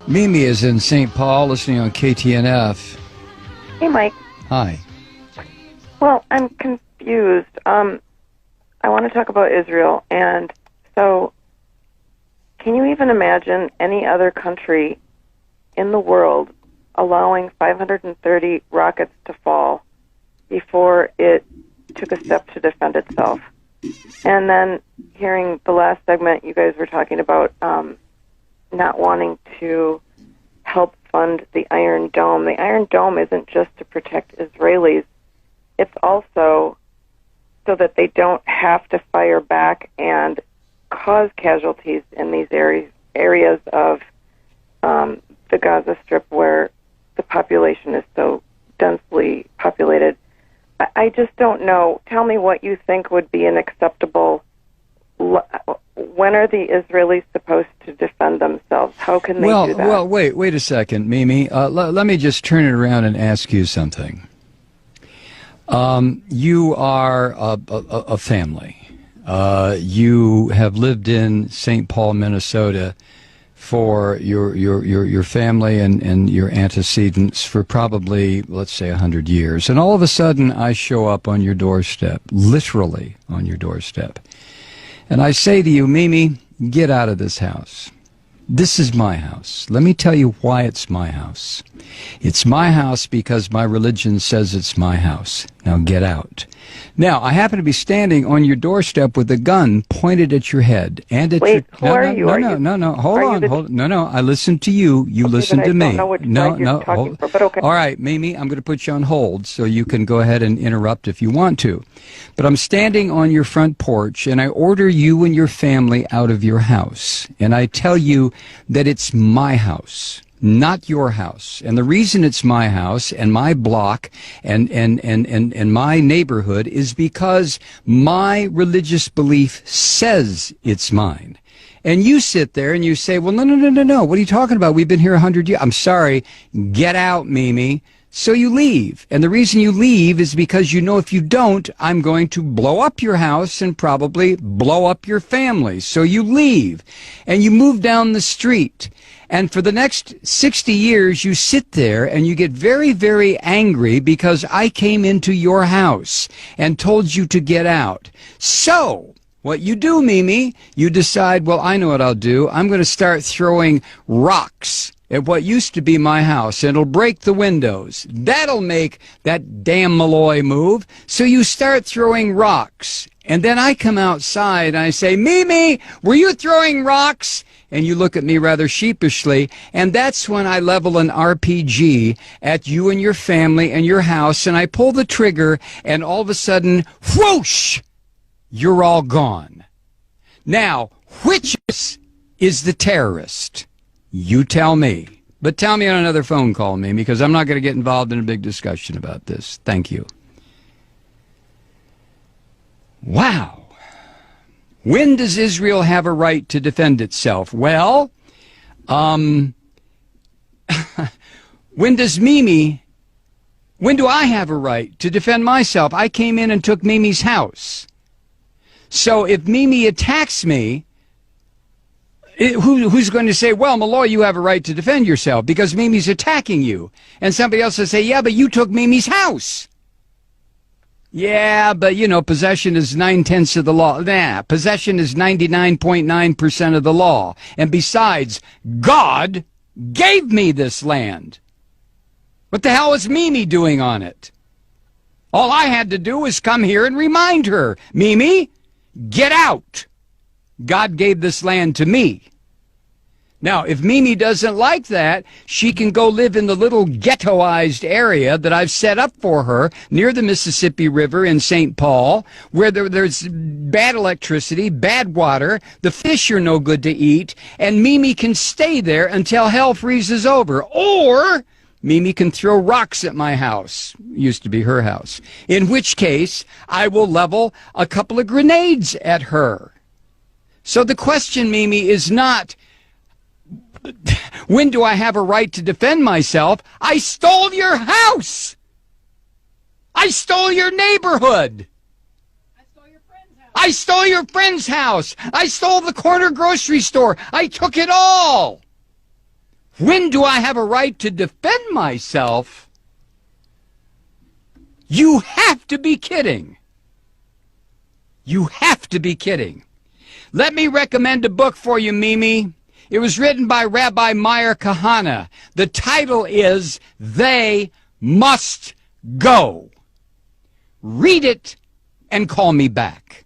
Mimi is in St. Paul listening on KTNF. Hey, Mike. Hi. Well, I'm confused. I want to talk about Israel. And so, can you even imagine any other country in the world allowing 530 rockets to fall before it took a step to defend itself? And then hearing the last segment, you guys were talking about not wanting to help fund the Iron Dome. The Iron Dome isn't just to protect Israelis. It's also so that they don't have to fire back and cause casualties in these areas of the Gaza Strip where the population is so densely populated. I just don't know. Tell me what you think would be an acceptable... When are the Israelis supposed to defend themselves? How can they do that? Well, wait a second, Mimi. Let me just turn it around and ask you something. You are a family. You have lived in St. Paul, Minnesota for your family and your antecedents for probably, let's say, 100 years. And all of a sudden, I show up on your doorstep, literally on your doorstep. And I say to you, Mimi, get out of this house. This is my house. Let me tell you why it's my house. It's my house because my religion says it's my house. Now get out. Now, I happen to be standing on your doorstep with a gun pointed at your head and at Wait, your... who are you? No. Hold on. No. I listen to you. You listen to me. I don't know which side you're talking for, but okay. All right, Mimi, I'm going to put you on hold so you can go ahead and interrupt if you want to. But I'm standing on your front porch, and I order you and your family out of your house. And I tell you that it's my house, not your house. And the reason it's my house and my block and my neighborhood is because my religious belief says it's mine. And you sit there and you say, well, no. What are you talking about? We've been here 100 years. I'm sorry. Get out, Mimi. So you leave. And the reason you leave is because you know if you don't, I'm going to blow up your house and probably blow up your family. So you leave. And you move down the street. And for the next 60 years, you sit there and you get very, very angry because I came into your house and told you to get out. So what you do, Mimi, you decide, well, I know what I'll do. I'm going to start throwing rocks at what used to be my house, and it'll break the windows. That'll make that damn Malloy move. So you start throwing rocks. And then I come outside and I say, Mimi, were you throwing rocks? And you look at me rather sheepishly, and that's when I level an RPG at you and your family and your house, and I pull the trigger, and all of a sudden, whoosh, you're all gone. Now, which is the terrorist? You tell me. But tell me on another phone call, Mimi, because I'm not going to get involved in a big discussion about this. Thank you. Wow. When does Israel have a right to defend itself? Well, when do I have a right to defend myself? I came in and took Mimi's house. So if Mimi attacks me, who's going to say, well, Malloy, you have a right to defend yourself because Mimi's attacking you? And somebody else will say, yeah, but you took Mimi's house. Yeah, but, you know, possession is 9/10 of the law. Nah, possession is 99.9% of the law. And besides, God gave me this land. What the hell is Mimi doing on it? All I had to do was come here and remind her, Mimi, get out. God gave this land to me. Now, if Mimi doesn't like that, she can go live in the little ghettoized area that I've set up for her near the Mississippi River in St. Paul, where there's bad electricity, bad water, the fish are no good to eat, and Mimi can stay there until hell freezes over. Or Mimi can throw rocks at my house. Used to be her house. In which case, I will level a couple of grenades at her. So the question, Mimi, is not, when do I have a right to defend myself? I stole your house. I stole your neighborhood. I stole your friend's house. I stole your friend's house. I stole the corner grocery store. I took it all. When do I have a right to defend myself? You have to be kidding. You have to be kidding. Let me recommend a book for you, Mimi. It was written by Rabbi Meir Kahana. The title is They Must Go. Read it and call me back.